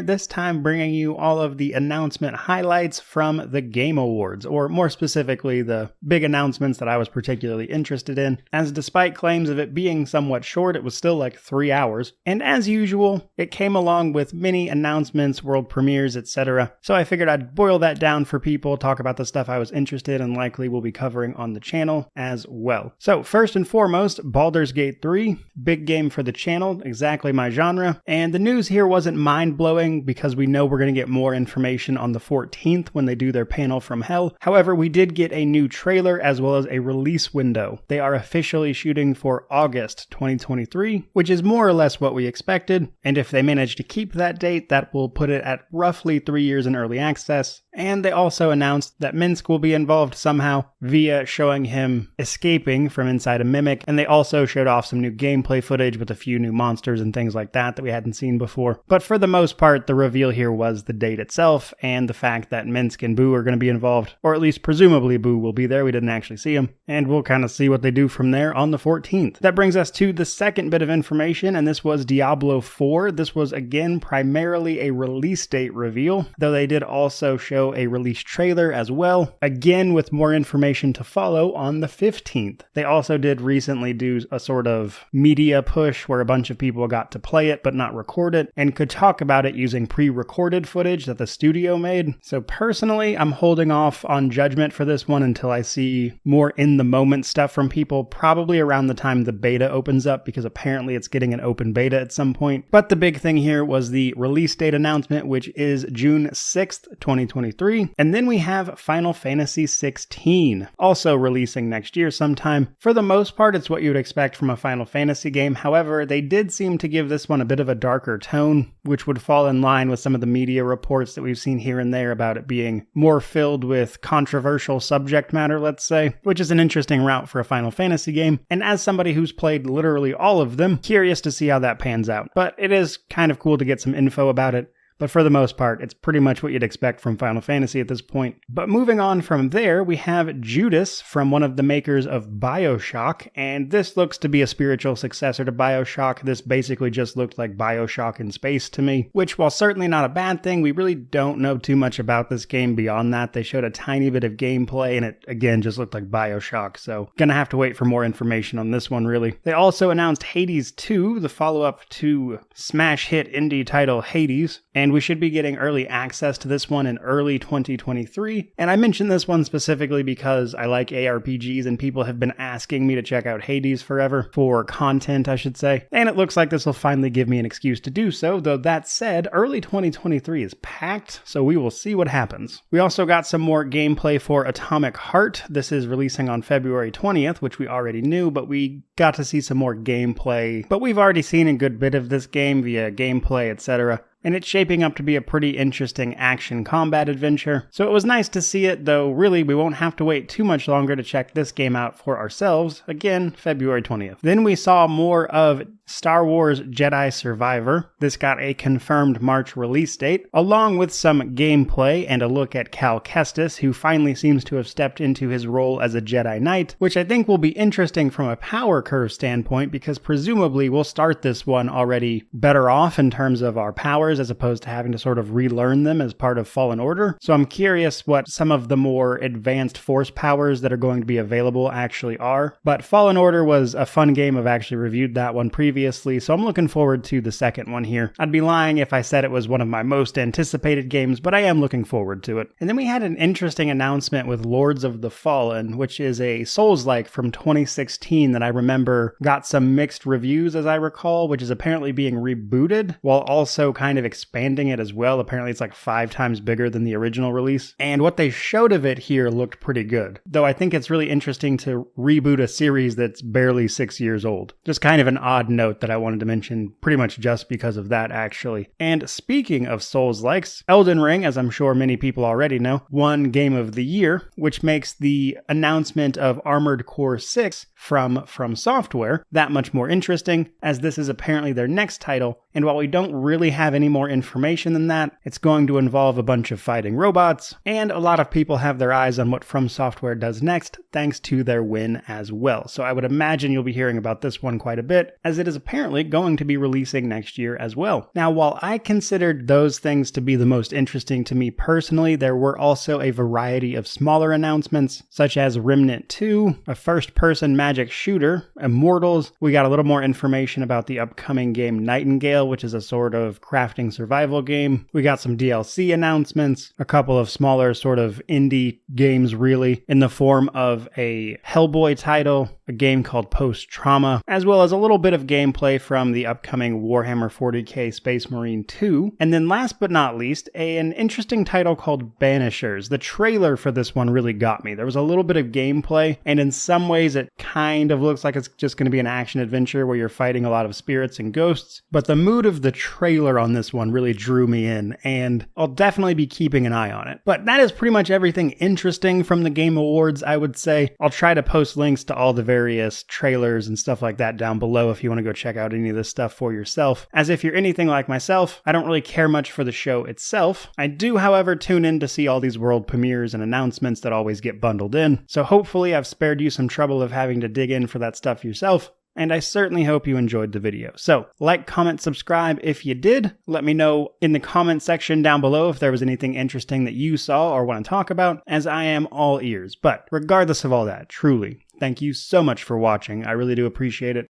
This time bringing you all of the announcement highlights from the Game Awards, or more specifically, the big announcements that I was particularly interested in, as despite claims of it being somewhat short, it was still like 3 hours. And as usual, it came along with many announcements, world premieres, etc. So I figured I'd boil that down for people, talk about the stuff I was interested in and likely will be covering on the channel as well. So first and foremost, Baldur's Gate 3, big game for the channel, exactly my genre. And the news here wasn't mind-blowing because we know we're going to get more information on the 14th when they do their panel from hell. However, we did get a new trailer as well as a release window. They are officially shooting for August 2023, which is more or less what we expected. And if they manage to keep that date, that will put it at roughly 3 years in early access. And they also announced that Minsc will be involved somehow via showing him escaping from inside a mimic. And they also showed off some new gameplay footage with a few new monsters and things like that we hadn't seen before. But for the most part, the reveal here was the date itself and the fact that Minsc and Boo are going to be involved, or at least presumably Boo will be there. We didn't actually see him, and we'll kind of see what they do from there on the 14th. That brings us to the second bit of information, and this was Diablo 4. This was again primarily a release date reveal, though they did also show a release trailer as well, again with more information to follow on the 15th. They also did recently do a sort of media push where a bunch of people got to play it but not record it, and could talk about it using pre-recorded footage that the studio made. So personally, I'm holding off on judgment for this one until I see more in-the-moment stuff from people, probably around the time the beta opens up, because apparently it's getting an open beta at some point. But the big thing here was the release date announcement, which is June 6th, 2023. And then we have Final Fantasy XVI, also releasing next year sometime. For the most part, it's what you would expect from a Final Fantasy game. However, they did seem to give this one a bit of a darker tone, which would fall in line with some of the media reports that we've seen here and there about it being more filled with controversial subject matter, let's say, which is an interesting route for a Final Fantasy game. And as somebody who's played literally all of them, curious to see how that pans out. But it is kind of cool to get some info about it. But for the most part, it's pretty much what you'd expect from Final Fantasy at this point. But moving on from there, we have Judas from one of the makers of BioShock, and this looks to be a spiritual successor to BioShock. This basically just looked like BioShock in space to me, which, while certainly not a bad thing, we really don't know too much about this game beyond that. They showed a tiny bit of gameplay, and it, again, just looked like BioShock, so gonna have to wait for more information on this one, really. They also announced Hades 2, the follow-up to smash hit indie title Hades, and we should be getting early access to this one in early 2023. And I mentioned this one specifically because I like ARPGs and people have been asking me to check out Hades forever, for content I should say. And it looks like this will finally give me an excuse to do so, though that said, early 2023 is packed, so we will see what happens. We also got some more gameplay for Atomic Heart. This is releasing on February 20th, which we already knew, but we got to see some more gameplay. But we've already seen a good bit of this game via gameplay, etc. And it's shaping up to be a pretty interesting action combat adventure. So it was nice to see it, though really we won't have to wait too much longer to check this game out for ourselves. Again, February 20th. Then we saw more of Star Wars Jedi Survivor. This got a confirmed March release date, along with some gameplay and a look at Cal Kestis, who finally seems to have stepped into his role as a Jedi Knight, which I think will be interesting from a power curve standpoint, because presumably we'll start this one already better off in terms of our powers, as opposed to having to sort of relearn them as part of Fallen Order. So I'm curious what some of the more advanced force powers that are going to be available actually are. But Fallen Order was a fun game. I've actually reviewed that one previously, so I'm looking forward to the second one here. I'd be lying if I said it was one of my most anticipated games, but I am looking forward to it. And then we had an interesting announcement with Lords of the Fallen, which is a Souls-like from 2016 that I remember got some mixed reviews, as I recall, which is apparently being rebooted while also kind of expanding it as well. Apparently it's like 5 times bigger than the original release. And what they showed of it here looked pretty good. Though I think it's really interesting to reboot a series that's barely 6 years old. Just kind of an odd note that I wanted to mention, pretty much just because of that, actually. And speaking of Souls-likes, Elden Ring, as I'm sure many people already know, won Game of the Year, which makes the announcement of Armored Core 6 from Software that much more interesting, as this is apparently their next title and while we don't really have any more information than that, it's going to involve a bunch of fighting robots, and a lot of people have their eyes on what From Software does next, thanks to their win as well. So I would imagine you'll be hearing about this one quite a bit, as it is apparently going to be releasing next year as well. Now, while I considered those things to be the most interesting to me personally, there were also a variety of smaller announcements, such as Remnant 2, a first-person magic shooter, Immortals. We got a little more information about the upcoming game Nightingale, which is a sort of crafting survival game. We got some DLC announcements, a couple of smaller sort of indie games really, in the form of a Hellboy title, a game called Post Trauma, as well as a little bit of gameplay from the upcoming Warhammer 40k Space Marine 2. And then last but not least, an interesting title called Banishers. The trailer for this one really got me. There was a little bit of gameplay, and in some ways it kind of looks like it's just going to be an action adventure where you're fighting a lot of spirits and ghosts, but the mood of the trailer on this one really drew me in, and I'll definitely be keeping an eye on it. But that is pretty much everything interesting from the Game Awards, I would say. I'll try to post links to all the various trailers and stuff like that down below if you want to go check out any of this stuff for yourself. As if you're anything like myself, I don't really care much for the show itself. I do, however, tune in to see all these world premieres and announcements that always get bundled in, so hopefully I've spared you some trouble of having to dig in for that stuff yourself. And I certainly hope you enjoyed the video. So, like, comment, subscribe if you did. Let me know in the comment section down below if there was anything interesting that you saw or want to talk about, as I am all ears. But regardless of all that, truly, thank you so much for watching. I really do appreciate it.